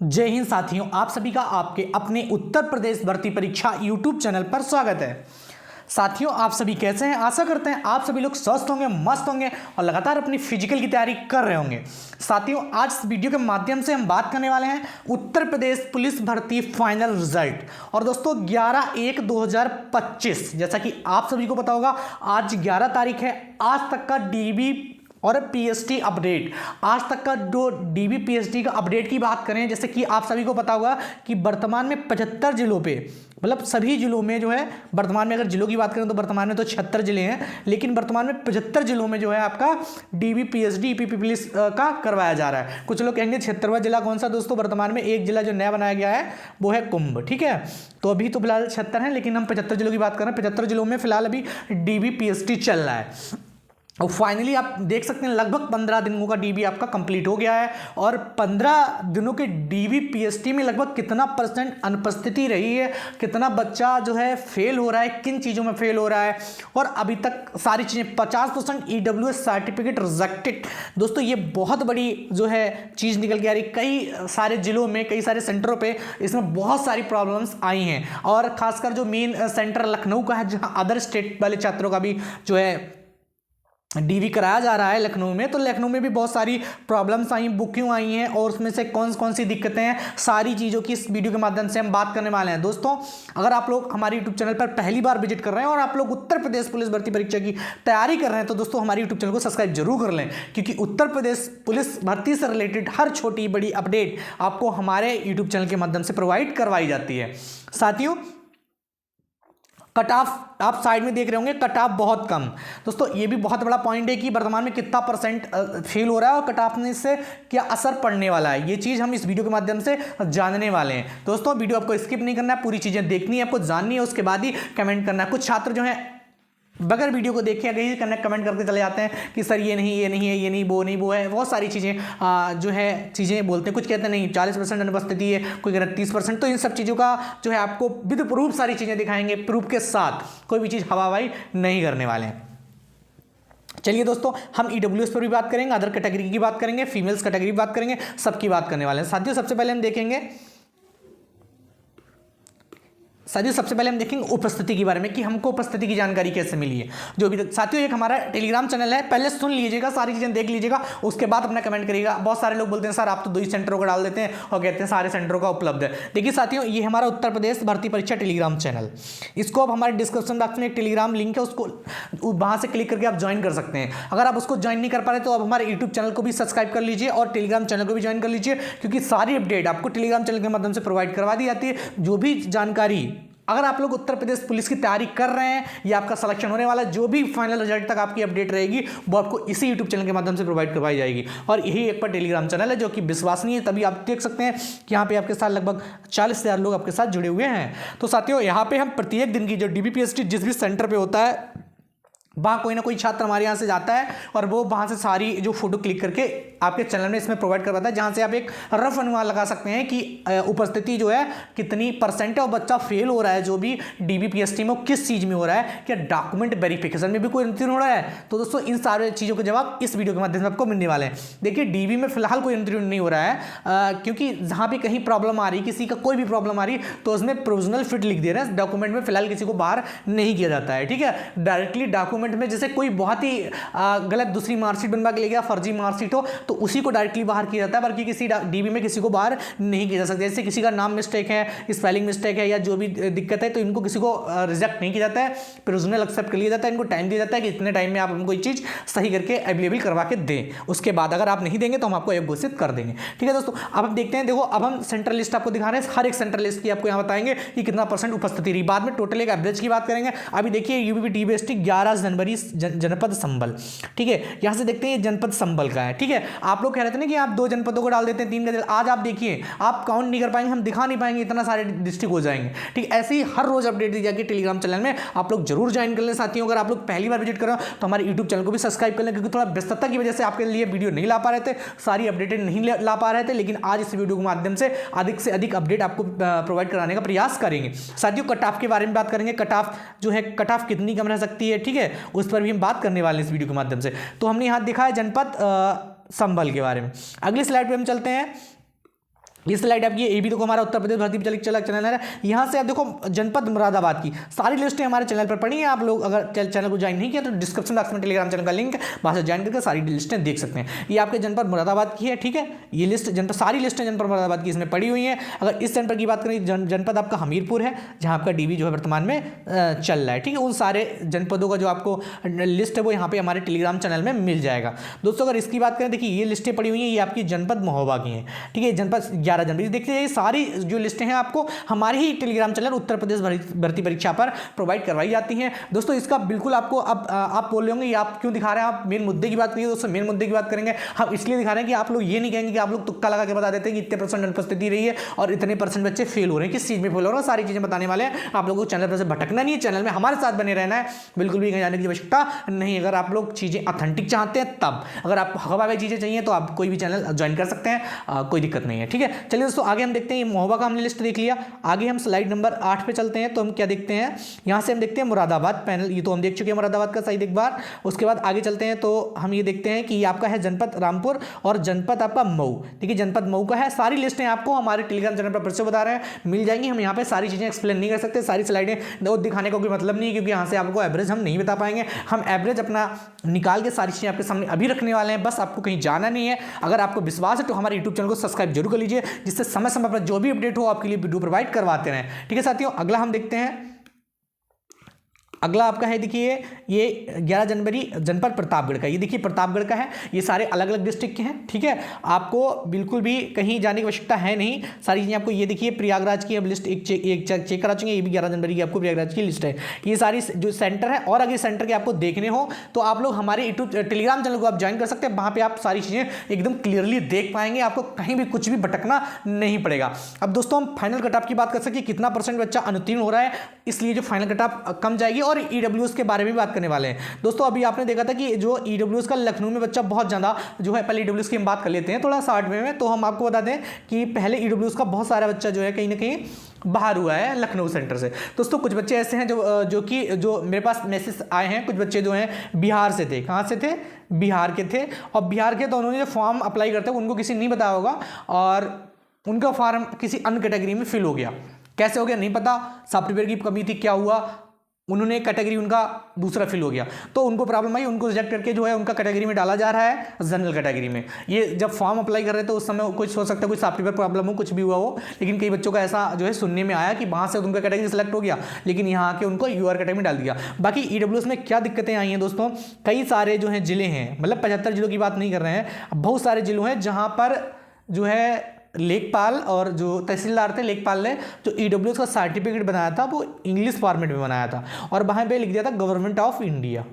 जय हिंद साथियों, आप सभी का आपके अपने उत्तर प्रदेश भर्ती परीक्षा यूट्यूब चैनल पर स्वागत है। साथियों, आप सभी कैसे हैं? आशा करते हैं आप सभी लोग स्वस्थ होंगे, मस्त होंगे और लगातार अपनी फिजिकल की तैयारी कर रहे होंगे। साथियों, आज इस वीडियो के माध्यम से हम बात करने वाले हैं उत्तर प्रदेश पुलिस भर्ती फाइनल रिजल्ट। और दोस्तों 11/1/2025, जैसा कि आप सभी को पता होगा, आज 11 तारीख है। आज तक का डीबी और पीएसटी अपडेट, आज तक का जो डीबी पीएसटी का अपडेट की बात करें, जैसे कि आप सभी को पता होगा कि वर्तमान में 75 जिलों पे, मतलब सभी जिलों में जो है, वर्तमान में अगर जिलों की बात करें तो वर्तमान में तो 76 जिले हैं, लेकिन वर्तमान में 75 जिलों में जो है आपका डीबी पीएसडी ईपीपी पुलिस का करवाया जा रहा है। कुछ लोग कहेंगे 76वां जिला कौन सा? दोस्तों वर्तमान में एक जिला जो नया बनाया गया है वो है कुंभ। ठीक है, तो अभी तो फिलहाल 76 है, लेकिन हम 75 जिलों की बात कर रहे हैं। 75 जिलों में फिलहाल अभी डीबी पीएसटी चल रहा है। और फाइनली आप देख सकते हैं लगभग 15 दिनों का डीबी आपका कंप्लीट हो गया है। और 15 दिनों के डीबी पीएसटी में लगभग कितना % अनुपस्थिति रही है, कितना बच्चा जो है फेल हो रहा है, किन चीज़ों में फेल हो रहा है, और अभी तक सारी चीज़ें 50% ईडब्ल्यूएस सर्टिफिकेट रिजेक्टेड। दोस्तों ये बहुत बड़ी जो है चीज़ निकल के आ रही। कई सारे जिलों में, कई सारे सेंटरों पर इसमें बहुत सारी प्रॉब्लम्स आई हैं। और खासकर जो मेन सेंटर लखनऊ का है, जहाँ अदर स्टेट वाले छात्रों का भी जो है डीवी कराया जा रहा है लखनऊ में, तो लखनऊ में भी बहुत सारी प्रॉब्लम्स आई, बुकिंग आई हैं, और उसमें से कौन कौन सी दिक्कतें हैं, सारी चीज़ों की इस वीडियो के माध्यम से हम बात करने वाले हैं। दोस्तों अगर आप लोग हमारे यूट्यूब चैनल पर पहली बार विजिट कर रहे हैं और आप लोग उत्तर प्रदेश पुलिस भर्ती परीक्षा की तैयारी कर रहे हैं, तो दोस्तों हमारे यूट्यूब चैनल को सब्सक्राइब जरूर कर लें, क्योंकि उत्तर प्रदेश पुलिस भर्ती से रिलेटेड हर छोटी बड़ी अपडेट आपको हमारे यूट्यूब चैनल के माध्यम से प्रोवाइड करवाई जाती है। साथियों, कट ऑफ आप साइड में देख रहे होंगे, कट ऑफ बहुत कम। दोस्तों ये भी बहुत बड़ा पॉइंट है कि वर्तमान में कितना % फेल हो रहा है और कट ऑफ में से क्या असर पड़ने वाला है, ये चीज़ हम इस वीडियो के माध्यम से जानने वाले हैं। दोस्तों वीडियो आपको स्किप नहीं करना है, पूरी चीज़ें देखनी है, आपको जाननी है, उसके बाद ही कमेंट करना है। कुछ छात्र जो हैं बगैर वीडियो को देखे अगर कमेंट करके चले जाते हैं कि सर ये नहीं है, ये नहीं, वो है, बहुत सारी चीज़ें जो है चीज़ें बोलते हैं। कुछ कहते हैं नहीं 40% अनुपस्थिति है, कोई कह रहा है 30%। तो इन सब चीज़ों का जो है आपको विद प्रूफ सारी चीज़ें दिखाएंगे, प्रूफ के साथ, कोई भी चीज़ हवाबाई नहीं करने वाले हैं। चलिए दोस्तों, हम ईडब्ल्यूएस पर भी बात करेंगे, अदर कैटेगरी की बात करेंगे, फीमेल्स कैटेगरी की बात करेंगे, सबकी बात करने वाले हैं। साथियों सबसे पहले हम देखेंगे उपस्थिति के बारे में, कि हमको उपस्थिति की जानकारी कैसे मिली है। जो भी साथियों, एक हमारा टेलीग्राम चैनल है, पहले सुन लीजिएगा, सारी चीज़ें देख लीजिएगा, उसके बाद अपना कमेंट करिएगा। बहुत सारे लोग बोलते हैं सर आप तो 2 ही सेंटरों का डाल देते हैं और कहते हैं सारे सेंटरों का उपलब्ध है। देखिए साथियों, ये हमारा उत्तर प्रदेश भर्ती परीक्षा टेलीग्राम चैनल, इसको अब हमारे डिस्क्रिप्शन बॉक्स में एक टेलीग्राम लिंक है, उसको वहाँ से क्लिक करके आप ज्वाइन कर सकते हैं। अगर आप उसको ज्वाइन नहीं कर पा रहे तो आप हमारे यूट्यूब चैनल को भी सब्सक्राइब कर लीजिए और टेलीग्राम चैनल को भी ज्वाइन कर लीजिए, क्योंकि सारी अपडेट आपको टेलीग्राम चैनल के माध्यम से प्रोवाइड करवा दी जाती है। जो भी जानकारी, अगर आप लोग उत्तर प्रदेश पुलिस की तैयारी कर रहे हैं या आपका सिलेक्शन होने वाला है, जो भी फाइनल रिजल्ट तक आपकी अपडेट रहेगी वो आपको इसी यूट्यूब चैनल के माध्यम से प्रोवाइड करवाई जाएगी। और यही एक पर टेलीग्राम चैनल है जो कि विश्वसनीय है, तभी आप देख सकते हैं कि यहाँ पे आपके साथ लगभग 40,000 लोग आपके साथ जुड़े हुए हैं। तो साथियों, यहाँ पे हम प्रत्येक दिन की जो डीबीपीएसटी जिस भी सेंटर पर होता है, वहाँ कोई ना कोई छात्र हमारे यहाँ से जाता है और वो वहाँ से सारी जो फोटो क्लिक करके आपके चैनल में इसमें प्रोवाइड करवाता है, जहाँ से आप एक रफ अनुमान लगा सकते हैं कि उपस्थिति जो है कितनी % है और बच्चा फेल हो रहा है जो भी डीबीपीएसटी में, किस चीज़ में हो रहा है, क्या डॉक्यूमेंट वेरिफिकेशन में भी कोई उत्तीर्ण हो रहा है। तो दोस्तों इन सारे चीज़ों के जवाब इस वीडियो के माध्यम से आपको मिलने वाले हैं। देखिए डीबी में फिलहाल कोई उत्तीर्ण नहीं हो रहा है, क्योंकि जहाँ भी कहीं प्रॉब्लम आ रही, किसी का कोई भी प्रॉब्लम आ रही, तो उसमें प्रोविजनल फिट लिख दे रहे हैं, डॉक्यूमेंट में फिलहाल किसी को बाहर नहीं किया जाता है। ठीक है, डायरेक्टली डॉक्यूमेंट में जैसे कोई बहुत ही गलत दूसरी मार्कशीट बनवा के ले गया, फर्जी मार्कशीट हो, तो उसी को डायरेक्टली बाहर किया जाता है, बल्कि किसी डीबी में किसी को बाहर नहीं किया जा सकता। जैसे किसी का नाम मिस्टेक है, स्पेलिंग मिस्टेक है या जो भी दिक्कत है, तो इनको किसी को रिजेक्ट नहीं किया जाता है, प्रोविजनल एक्सेप्ट कर लिया जाता है। इनको टाइम दिया जाता है कि इतने टाइम में आप हमको ये चीज़ सही करके अवेलेबल करवा के दें। उसके बाद अगर आप नहीं देंगे तो हम आपको एक घोषित कर देंगे। ठीक है दोस्तों, अब हम देखते हैं। देखो अब हम सेंट्रल लिस्ट आपको दिखा रहे हैं, हर एक सेंट्रल लिस्ट की आपको यहाँ बताएंगे कि कितना % उपस्थिति रही। बाद में टोटल एक एवरेज की बात करेंगे। अभी देखिए यूपी डीबीएसटी 11 जनवरी जनपद संभल। ठीक है, यहां से देखते हैं ये जनपद संभल का है। ठीक है, आप लोग कह रहे थे ना कि आप 2 जनपदों को डाल देते हैं, 3 का, आज आप देखिए आप काउंट नहीं कर पाएंगे, हम दिखा नहीं पाएंगे, इतना सारे डिस्ट्रिक्ट हो जाएंगे। ठीक, ऐसे ही हर रोज अपडेट दी जाएगी टेलीग्राम चैनल में, आप लोग जरूर ज्वाइन कर लें। साथियों अगर आप लोग पहली बार विजिट कर रहे हो तो हमारे यूट्यूब चैनल को भी सब्सक्राइब कर लें, क्योंकि थोड़ा व्यस्तता की वजह से आपके लिए वीडियो नहीं ला पा रहे थे, सारी अपडेटेड नहीं ला पा रहे थे, लेकिन आज इस वीडियो के माध्यम से अधिक अपडेट आपको प्रोवाइड कराने का प्रयास करेंगे। साथियों कट ऑफ के बारे में बात करेंगे, कट ऑफ जो है, कट ऑफ कितनी कम रह सकती है, ठीक है, उस पर भी हम बात करने वाले हैं इस वीडियो के माध्यम से। तो हमने यहाँ दिखा है जनपद संभल के बारे में। अगली स्लाइड पे हम चलते हैं। ये स्लाइड आपकी ये भी देखो हमारा उत्तर प्रदेश भर्ती परिचालक चैनल है। यहाँ से आप देखो जनपद मुरादाबाद की सारी लिस्टें हमारे चैनल पर पड़ी हैं। आप लोग अगर चैनल को ज्वाइन नहीं किया तो डिस्क्रिप्शन बॉक्स में टेलीग्राम चैनल का लिंक है, वहाँ से ज्वाइन करके सारी लिस्टें देख सकते हैं। ये आपके जनपद मुरादाबाद की है, ठीक है। ये लिस्ट जनपद सारी लिस्टें जनपद मुरादाबाद की इसमें पड़ी हुई हैं। अगर इस जनपद की बात करें, जनपद आपका हमीरपुर है, जहाँ आपका डीवी जो है वर्तमान में चल रहा है, ठीक है। उन सारे जनपदों का जो आपको लिस्ट है वो यहाँ पे हमारे टेलीग्राम चैनल में मिल जाएगा। दोस्तों अगर इसकी बात करें, देखिए ये लिस्टें पड़ी हुई हैं, ये आपकी जनपद महोबा की हैं, ठीक है। जनपद 11 जनवरी देखिए, ये सारी जो लिस्टें हैं आपको हमारे ही टेलीग्राम चैनल उत्तर प्रदेश भर्ती परीक्षा पर प्रोवाइड करवाई जाती हैं। दोस्तों इसका बिल्कुल आपको अब आप बोल रहे होंगे ये आप क्यों दिखा रहे हैं, आप मेन मुद्दे की बात करिए। दोस्तों मेन मुद्दे की बात करेंगे हम इसलिए दिखा रहे हैं कि आप लोग ये नहीं कहेंगे कि आप लोग तुक्का लगा के बता देते हैं कि इतने % अनुपस्थिति रही है और इतने % बच्चे फेल हो रहे हैं, किस चीज़ में फेल हो रहे हैं, सारी चीज़ें बताने वाले हैं। आप लोगों को चैनल पर से भटकना नहीं है, चैनल में हमारे साथ बने रहना है, बिल्कुल भी कहीं जाने की आवश्यकता नहीं। अगर आप लोग चीज़ें ऑथेंटिक चाहते हैं तब, अगर आप हवा चीज़ें चाहिए तो आप कोई भी चैनल ज्वाइन कर सकते हैं, कोई दिक्कत नहीं है, ठीक है। चलिए दोस्तों आगे हम देखते हैं, ये महोबा का हमने लिस्ट देख लिया। आगे हम स्लाइड नंबर 8 पे चलते हैं, तो हम क्या देखते हैं, यहाँ से हम देखते हैं मुरादाबाद पैनल, ये तो हम देख चुके हैं मुरादाबाद का सही एक बार। उसके बाद आगे चलते हैं तो हम ये देखते हैं कि ये आपका है जनपद रामपुर और जनपद आपका मऊ, ठीक है। जनपद मऊ का है, सारी लिस्टें आपको हमारे टेलीग्राम चैनल पर से बता रहे हैं, मिल जाएंगी। हम यहाँ पे सारी चीज़ें एक्सप्लेन नहीं कर सकते, सारी स्लाइडें दिखाने का कोई मतलब नहीं है, क्योंकि यहाँ से आपको एवरेज हम नहीं बता पाएंगे। हम एवरेज अपना निकाल के सारी चीज़ें आपके सामने अभी रखने वाले हैं, बस आपको कहीं जाना नहीं है। अगर आपको विश्वास है तो हमारे यूट्यूब चैनल को सब्सक्राइब जरूर कर लीजिए, जिससे समय समय पर जो भी अपडेट हो आपके लिए वीडियो प्रोवाइड करवाते रहें, ठीक है साथियों। अगला हम देखते हैं, अगला आपका है देखिए ये 11 जनवरी जनपद प्रतापगढ़ का, ये देखिए प्रतापगढ़ का है, ये सारे अलग अलग डिस्ट्रिक्ट के हैं, ठीक है। आपको बिल्कुल भी कहीं जाने की आवश्यकता है नहीं, सारी चीज़ें आपको ये देखिए प्रयागराज की अब लिस्ट एक चेक करा चुके हैं, ये भी 11 जनवरी की आपको प्रयागराज की लिस्ट है। ये सारी जो सेंटर है, और अगर सेंटर के आपको देखने हो तो आप लोग हमारे यूट्यूब टेलीग्राम चैनल को आप ज्वाइन कर सकते हैं, वहाँ पर आप सारी चीज़ें एकदम क्लियरली देख पाएंगे, आपको कहीं भी कुछ भी भटकना नहीं पड़ेगा। अब दोस्तों हम फाइनल कट ऑफ की बात कर सकते हैं, कितना % बच्चा अनुत्तीर्ण हो रहा है, इसलिए जो फाइनल कट ऑफ कम जाएगी। और ईडब्ल्यूएस के बारे में बात करने वाले हैं दोस्तों। अभी आपने देखा था कि जो ईडब्ल्यूएस का लखनऊ में बच्चा बहुत ज़्यादा जो है, पहले ईडब्ल्यूएस की हम बात कर लेते हैं थोड़ा शॉर्ट में, तो हम आपको बता दें कि पहले ईडब्ल्यूएस का बहुत सारा बच्चा जो है कहीं ना कहीं बाहर हुआ है लखनऊ सेंटर से। दोस्तों कुछ बच्चे ऐसे हैं जो मेरे पास मैसेज आए हैं, कुछ बच्चे जो हैं बिहार से थे, कहाँ से थे, बिहार के थे। और बिहार के तो उन्होंने जो फॉर्म अप्लाई करते हैं उनको किसी नहीं बताया होगा, और उनका फॉर्म किसी अन्य कैटेगरी में फिल हो गया। कैसे हो गया नहीं पता, सॉफ्टवेयर की कमी थी, क्या हुआ, उन्होंने कैटेगरी उनका दूसरा फिल हो गया, तो उनको प्रॉब्लम आई, उनको रिजेक्ट करके जो है उनका कैटेगरी में डाला जा रहा है जनरल कैटेगरी में। ये जब फॉर्म अप्लाई कर रहे थे उस समय कुछ हो सकता है, कोई सॉफ्टवेयर प्रॉब्लम हो, कुछ भी हुआ हो, लेकिन कई बच्चों का ऐसा जो है सुनने में आया कि वहाँ से उनका कैटेगरी सेलेक्ट हो गया, लेकिन यहाँ आके उनको यूआर कैटेगरी में डाल दिया। बाकी ईडब्ल्यूएस में क्या दिक्कतें आई हैं दोस्तों, कई सारे जो हैं जिले हैं, मतलब 75 जिलों की बात नहीं कर रहे हैं, बहुत सारे जिलों हैं जहाँ पर जो है लेखपाल और जो तहसीलदार थे, लेखपाल ने जो ईडब्ल्यूएस का सर्टिफिकेट बनाया था वो इंग्लिश फॉर्मेट में बनाया था, और वहाँ पे लिख दिया था गवर्नमेंट ऑफ इंडिया,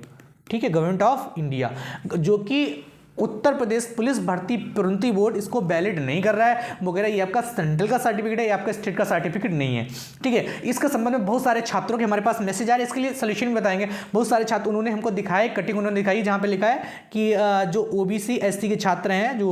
ठीक है, गवर्नमेंट ऑफ इंडिया, जो कि उत्तर प्रदेश पुलिस भर्ती प्रोन्नति बोर्ड इसको वैलिड नहीं कर रहा है। वो कह रहा है ये आपका सेंट्रल का सर्टिफिकेट है, ये आपका स्टेट का सर्टिफिकेट नहीं है, ठीक है। इसके संबंध में बहुत सारे छात्रों के हमारे पास मैसेज आ रहे हैं, इसके लिए सोल्यूशन बताएंगे। बहुत सारे छात्र उन्होंने हमको दिखाए, कटिंग उन्होंने दिखाई, जहाँ पे लिखा है कि जो ओबीसी एससी के छात्र हैं, जो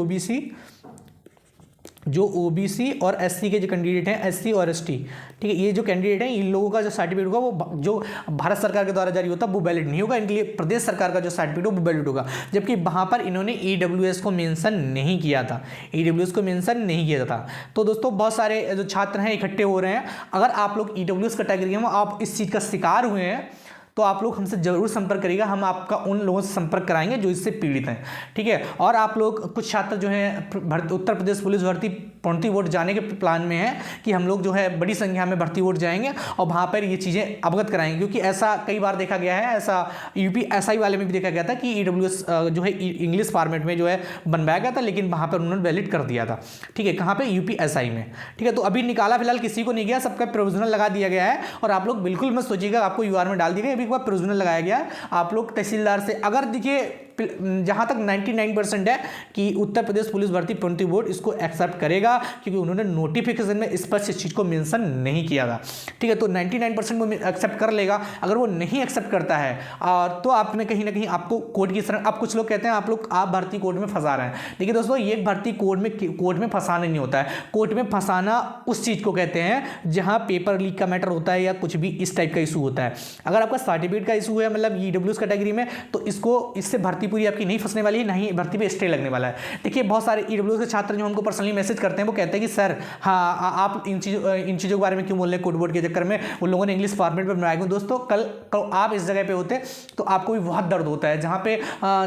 ओबीसी और एससी के जो कैंडिडेट हैं, एससी और एसटी, ठीक है, ये जो कैंडिडेट हैं, इन लोगों का जो सर्टिफिकेट होगा वो जो भारत सरकार के द्वारा जारी होता है वो वैलिड नहीं होगा, इनके लिए प्रदेश सरकार का जो सर्टिफिकेट हो वो वैलिड होगा। जबकि वहाँ पर इन्होंने ईडब्ल्यूएस को मेंशन नहीं किया था, ईडब्ल्यूएस को मेंशन नहीं किया था। तो दोस्तों बहुत सारे जो छात्र हैं इकट्ठे हो रहे हैं, अगर आप लोग ईडब्ल्यूएस कैटेगरी में आप इस चीज़ का शिकार हुए हैं तो आप लोग हमसे जरूर संपर्क करिएगा, हम आपका उन लोगों से संपर्क कराएंगे जो इससे पीड़ित हैं, ठीक है। और आप लोग कुछ छात्र जो हैं उत्तर प्रदेश पुलिस भर्ती प्रोन्नति बोर्ड जाने के प्लान में है कि हम लोग जो है बड़ी संख्या में भर्ती बोर्ड जाएंगे और वहाँ पर ये चीज़ें अवगत कराएंगे, क्योंकि ऐसा कई बार देखा गया है, ऐसा यूपीएसआई वाले में भी देखा गया था कि ईडब्ल्यूएस जो है इंग्लिश फॉर्मेट में जो है बनवाया गया था, लेकिन वहाँ पर उन्होंने वैलिड कर दिया था, ठीक है, कहाँ पर यूपीएसआई में, ठीक है। तो अभी निकाला फिलहाल किसी को नहीं गया, सबका प्रोविजनल लगा दिया गया है, और आप लोग बिल्कुल मत सोचिएगा आपको यूआर में डाल दिया गया, एक बार प्रोविजनल लगाया गया। आप लोग तहसीलदार से अगर देखिए जहां तक 99% है कि उत्तर प्रदेश पुलिस भर्ती प्रोन्नति बोर्ड इसको एक्सेप्ट करेगा, क्योंकि उन्होंने नोटिफिकेशन में स्पष्ट इस चीज़ को मेंशन नहीं किया था, ठीक है। तो 99% वो एक्सेप्ट कर लेगा। अगर वो नहीं एक्सेप्ट करता है और तो आप में कहीं ना कहीं आपको कोर्ट की शरण, आप कुछ लोग कहते हैं आप भर्ती कोर्ट में फंसा रहे हैं। देखिए दोस्तों, ये भर्ती कोर्ट में फंसाना नहीं होता है। कोर्ट में फंसाना उस चीज़ को कहते हैं जहाँ पेपर लीक का मैटर होता है या कुछ भी इस टाइप का इशू होता है। अगर आपका सर्टिफिकेट का इशू है, मतलब ईडब्ल्यूएस कैटेगरी में, तो इससे भर्ती भर्ती पूरी आपकी नहीं फंसने वाली है, ना ही भर्ती पे स्टे लगने वाला है। देखिए बहुत सारे ईडब्ल्यूएस के छात्र जो हमको पर्सनली मैसेज करते हैं वो कहते हैं कि सर हाँ आप इन चीज़ों के बारे में क्यों बोल रहे हैं, कोड बोर्ड के चक्कर में उन लोगों ने इंग्लिश फॉर्मेट में बनाया। दोस्तों कल आप इस जगह पे होते तो आपको भी बहुत दर्द होता है, जहाँ पे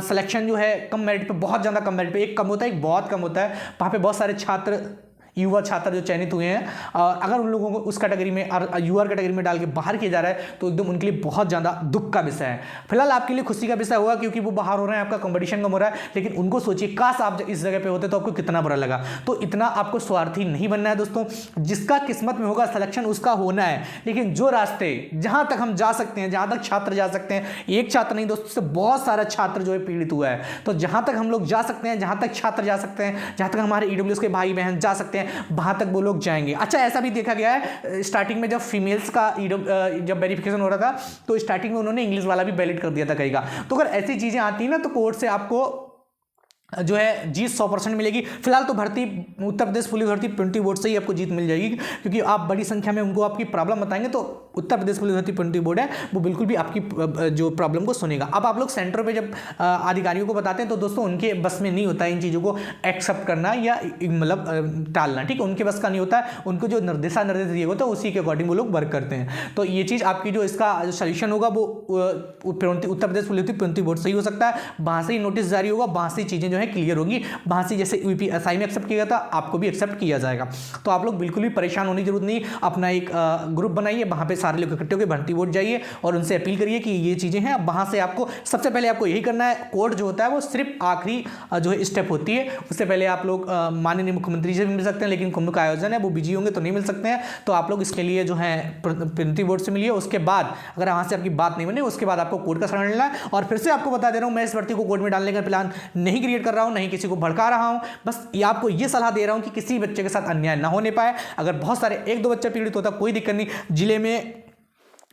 सिलेक्शन जो है कम मेरिट पे, बहुत ज़्यादा कम मेरिट पे, एक कम होता है एक बहुत कम होता है, वहाँ पे बहुत सारे छात्र युवा छात्र जो चयनित हुए हैं, अगर उन लोगों को उस कैटेगरी में यूआर कैटेगरी में डाल के बाहर किया जा रहा है तो एकदम उनके लिए बहुत ज़्यादा दुख का विषय है। फिलहाल आपके लिए खुशी का विषय होगा क्योंकि वो बाहर हो रहे हैं, आपका कंपटीशन कम हो रहा है, लेकिन उनको सोचिए काश आप इस जगह पे होते तो आपको कितना बुरा लगा। तो इतना आपको स्वार्थी नहीं बनना है दोस्तों, जिसका किस्मत में होगा सिलेक्शन उसका होना है, लेकिन जो रास्ते जहां तक हम जा सकते हैं, जहां तक छात्र जा सकते हैं, एक छात्र नहीं दोस्तों से बहुत सारा छात्र जो है पीड़ित हुआ है, तो जहां तक हम लोग जा सकते हैं, जहां तक छात्र जा सकते हैं, जहां तक हमारे ईडब्ल्यूएस के भाई बहन जा सकते हैं, वहां तक वो लोग जाएंगे। अच्छा ऐसा भी देखा गया है स्टार्टिंग में जब फीमेल्स का जब वेरिफिकेशन हो रहा था तो स्टार्टिंग में उन्होंने इंग्लिश वाला भी वैलिड कर दिया था कई का। तो अगर ऐसी चीजें आती है ना तो कोर्ट से आपको जो है जीत 100% मिलेगी। फिलहाल तो भर्ती उत्तर प्रदेश पुलिस भर्ती 20 बोर्ड से ही आपको जीत मिल जाएगी, क्योंकि आप बड़ी संख्या में उनको आपकी प्रॉब्लम बताएंगे तो उत्तर प्रदेश पुलिस भर्ती 20 बोर्ड है वो बिल्कुल भी आपकी जो प्रॉब्लम को सुनेगा। अब आप लोग सेंटर पे जब अधिकारियों को बताते हैं तो दोस्तों उनके बस में नहीं होता है इन चीज़ों को एक्सेप्ट करना या मतलब टालना, ठीक है, उनके बस का नहीं होता है। उनको जो निर्देश दिए होता है उसी के अकॉर्डिंग वो लोग वर्क करते हैं। तो ये चीज़ आपकी जो इसका जो सोल्यूशन होगा वो उत्तर प्रदेश पुलिस भर्ती 20 बोर्ड से ही हो सकता है। वहाँ से ही नोटिस जारी होगा, वहाँ से चीज़ें जो है क्लियर होगी, वहाँ से जैसे यूपीएसआई में एक्सेप्ट किया था आपको भी एक्सेप्ट किया जाएगा। तो आप लोग बिल्कुल भी परेशान होने की जरूरत नहीं, अपना एक ग्रुप बनाइए, वहाँ पे सारे लोग इकट्ठे होकर भर्ती बोर्ड जाइए और उनसे अपील करिए कि ये चीज़ें हैं। वहाँ से आपको सबसे पहले आपको यही करना है, कोर्ट जो होता है वो सिर्फ आखिरी जो है स्टेप होती है। उससे पहले आप लोग माननीय मुख्यमंत्री से भी मिल सकते हैं, लेकिन कुंभ का आयोजन है वो बिजी होंगे तो नहीं मिल सकते हैं। तो आप लोग इसके लिए जो है भर्ती बोर्ड से मिलिए। उसके बाद अगर वहाँ से आपकी बात नहीं बनी उसके बाद आपको कोर्ट का शरण लेना है। और फिर से आपको बता दे रहा हूँ, मैं इस भर्ती को कोर्ट में डालने का प्लान नहीं क्रिएट कर रहा हूँ, नहीं किसी को भड़का रहा हूं, बस ये आपको ये सलाह दे रहा हूं कि किसी बच्चे के साथ अन्याय ना होने पाए। अगर बहुत सारे 1-2 बच्चे पीड़ित होता कोई दिक्कत नहीं, जिले में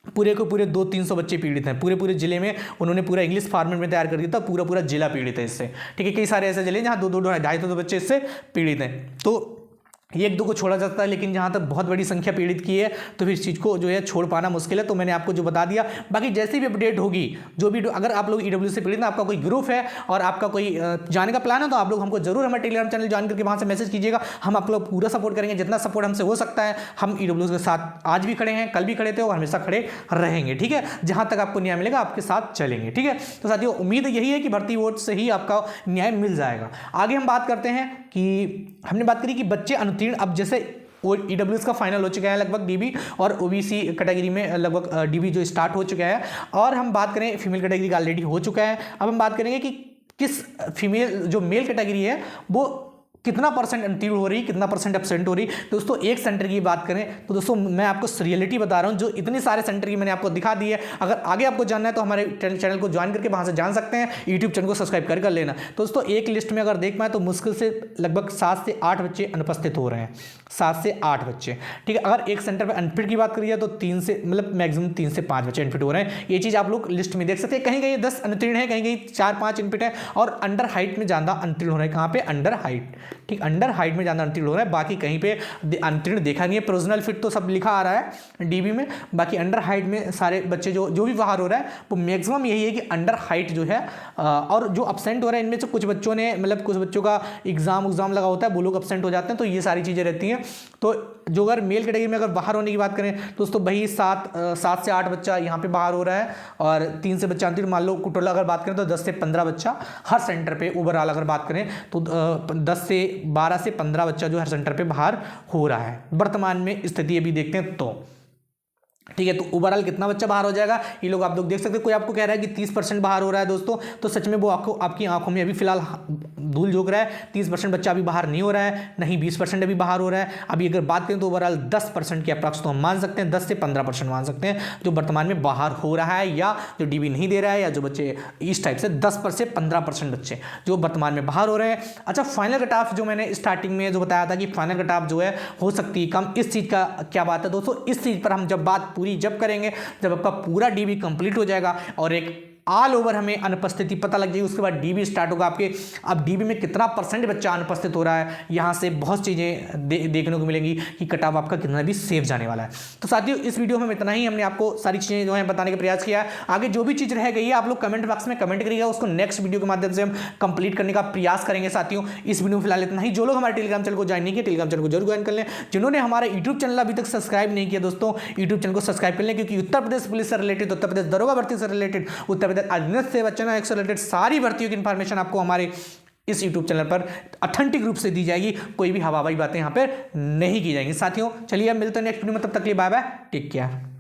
पूरे को पूरे 200-300 बच्चे पीड़ित हैं, पूरे जिले में उन्होंने पूरा इंग्लिश फॉर्मेट में तैयार कर दिया था, पूरा जिला पीड़ित है इससे, ठीक है। कई सारे ऐसे जिले जहां 2-2, 250 बच्चे इससे पीड़ित हैं। तो 1-2 को छोड़ा जाता है, लेकिन जहाँ तक बहुत बड़ी संख्या पीड़ित की है तो फिर इस चीज़ को जो है छोड़ पाना मुश्किल है। तो मैंने आपको जो बता दिया, बाकी जैसी भी अपडेट होगी, जो भी अगर आप लोग ईडब्ल्यूएस से पीड़ित हैं, आपका कोई ग्रुप है और आपका कोई जाने का प्लान है तो आप लोग हमको जरूर हमारे टेलीग्राम चैनल ज्वाइन करके वहाँ से मैसेज कीजिएगा। हम आप लोग पूरा सपोर्ट करेंगे, जितना सपोर्ट हमसे हो सकता है। हम ईडब्ल्यूएस के साथ आज भी खड़े हैं, कल भी खड़े थे और हमेशा खड़े रहेंगे, ठीक है। जहाँ तक आपको न्याय मिलेगा आपके साथ चलेंगे, ठीक है। तो साथियों उम्मीद यही है कि भर्ती बोर्ड से ही आपका न्याय मिल जाएगा। आगे हम बात करते हैं कि हमने बात करी कि बच्चे अनुत्तीर्ण, अब जैसे और ईडब्ल्यूएस का फाइनल हो चुका है लगभग डीबी, और ओबीसी कैटेगरी में लगभग डीबी जो स्टार्ट हो चुका है, और हम बात करें फीमेल कैटेगरी का ऑलरेडी हो चुका है। अब हम बात करेंगे कि किस फीमेल जो मेल कैटेगरी है वो कितना परसेंट उत्तीर्ण हो रही, कितना परसेंट एब्सेंट हो रही। दोस्तों एक सेंटर की बात करें तो दोस्तों मैं आपको रियलिटी बता रहा हूं, जो इतने सारे सेंटर की मैंने आपको दिखा दी है। अगर आगे आपको जानना है तो हमारे चैनल को ज्वाइन करके वहां से जान सकते हैं, यूट्यूब चैनल को सब्सक्राइब कर लेना। दोस्तों एक लिस्ट में अगर देख पाए तो मुश्किल से लगभग 7 से 8 बच्चे अनुपस्थित हो रहे हैं, 7 से 8 बच्चे, ठीक है। अगर एक सेंटर पर अनफिट की बात करिए तो 3 से मतलब मैक्सिमम 3 से 5 बच्चे अनफिट हो रहे हैं। ये चीज़ आप लोग लिस्ट में देख सकते हैं, कहीं कहीं 10 अनुत्तीर्ण है, कहीं कहीं 4-5 अनफिट है, और अंडर हाइट में ज़्यादा अनुत्तीर्ण हो रहे हैं। कहाँ पे? अंडर हाइट, ठीक, अंडर हाइट में ज़्यादा अनुत्तीर्ण हो रहा है। बाकी कहीं पे अनुत्तीर्ण देखा नहीं है। प्रोविजनल फिट तो सब लिखा आ रहा है डीबी में, बाकी अंडर हाइट में सारे बच्चे जो भी बाहर हो रहा है वो मैक्सिमम यही है कि अंडर हाइट जो है। और जो अपसेंट हो रहा है इनमें से कुछ बच्चों ने मतलब कुछ बच्चों का एग्जाम लगा होता है, वो लोग अपसेंट हो जाते हैं। तो ये सारी चीज़ें रहती हैं। तो जो अगर मेल कैटेगरी में अगर बाहर होने की बात करें दोस्तों, वही 7 से 8 बच्चा यहाँ पे बाहर हो रहा है, और 3 से बच्चा अंतिम, मान लो कुटोला अगर बात करें तो 10 से 15 बच्चा हर सेंटर पे ओवरऑल अगर बात करें तो 12 से 15 बच्चा जो हर सेंटर पे बाहर हो रहा है वर्तमान में स्थिति अभी देखते हैं तो, ठीक है। तो ओवरऑल कितना बच्चा बाहर हो जाएगा ये लोग आप लोग देख सकते हैं। कोई आपको कह रहा है कि 30% बाहर हो रहा है दोस्तों, तो सच में वो आपकी आंखों में अभी फिलहाल धूल झोंक रहा है। 30% बच्चा अभी बाहर नहीं हो रहा है, नहीं 20% अभी बाहर हो रहा है। अभी अगर बात करें तो ओवरऑल 10% की अप्रॉक्स तो हम मान सकते हैं, 10 से 15% मान सकते हैं जो वर्तमान में बाहर हो रहा है, या जो डीबी नहीं दे रहा है, या जो बच्चे इस टाइप से 10 से 15% बच्चे जो वर्तमान में बाहर हो रहे हैं। अच्छा, फाइनल कट ऑफ जो मैंने स्टार्टिंग में जो बताया था कि फाइनल कट ऑफ जो है हो सकती है कम, इस चीज़ का क्या बात है दोस्तों? इस चीज़ पर हम जब बात पूरी जब करेंगे, जब आपका पूरा डीबी कंप्लीट हो जाएगा और एक ऑल ओवर हमें अनुपस्थिति पता लग जाएगी। उसके बाद डीबी स्टार्ट होगा आपके। अब डीबी में कितना % बच्चा अनुपस्थित हो रहा है, यहाँ से बहुत चीज़ें देखने को मिलेंगी कि कट ऑफ आपका कितना भी सेफ जाने वाला है। तो साथियों इस वीडियो में इतना ही, हमने आपको सारी चीज़ें जो है बताने का प्रयास किया है। आगे जो भी चीज़ रह गई है आप लोग कमेंट बॉक्स में कमेंट करिएगा, उसको नेक्स्ट वीडियो के माध्यम से हम कंप्लीट करने का प्रयास करेंगे। साथियों इस वीडियो में फिलहाल इतना ही। जो लोग हमारे टेलीग्राम चैनल को ज्वाइन नहीं किया, टेलीग्राम चैनल को जरूर ज्वाइन कर लें। जिन्होंने हमारे यूट्यूब चैनल अभी तक सब्सक्राइब नहीं किया दोस्तों, यूट्यूब चैनल को सब्सक्राइब कर लें, क्योंकि उत्तर प्रदेश पुलिस से रिलेटेड, उत्तर प्रदेश दरोगा भर्ती से रिलेटेड, उत्तर प्रदेश अधीनस्थ सेवा चयन से रिलेटेड सारी भर्तियों की इंफॉर्मेशन आपको हमारे इस यूट्यूब चैनल पर ऑथेंटिक रूप से दी जाएगी। कोई भी हवाबाजी बातें यहाँ पर नहीं की जाएंगी। साथियों चलिए अब मिलते हैं नेक्स्ट वीडियो में, तब तक के लिए बाय बाय, टेक केयर।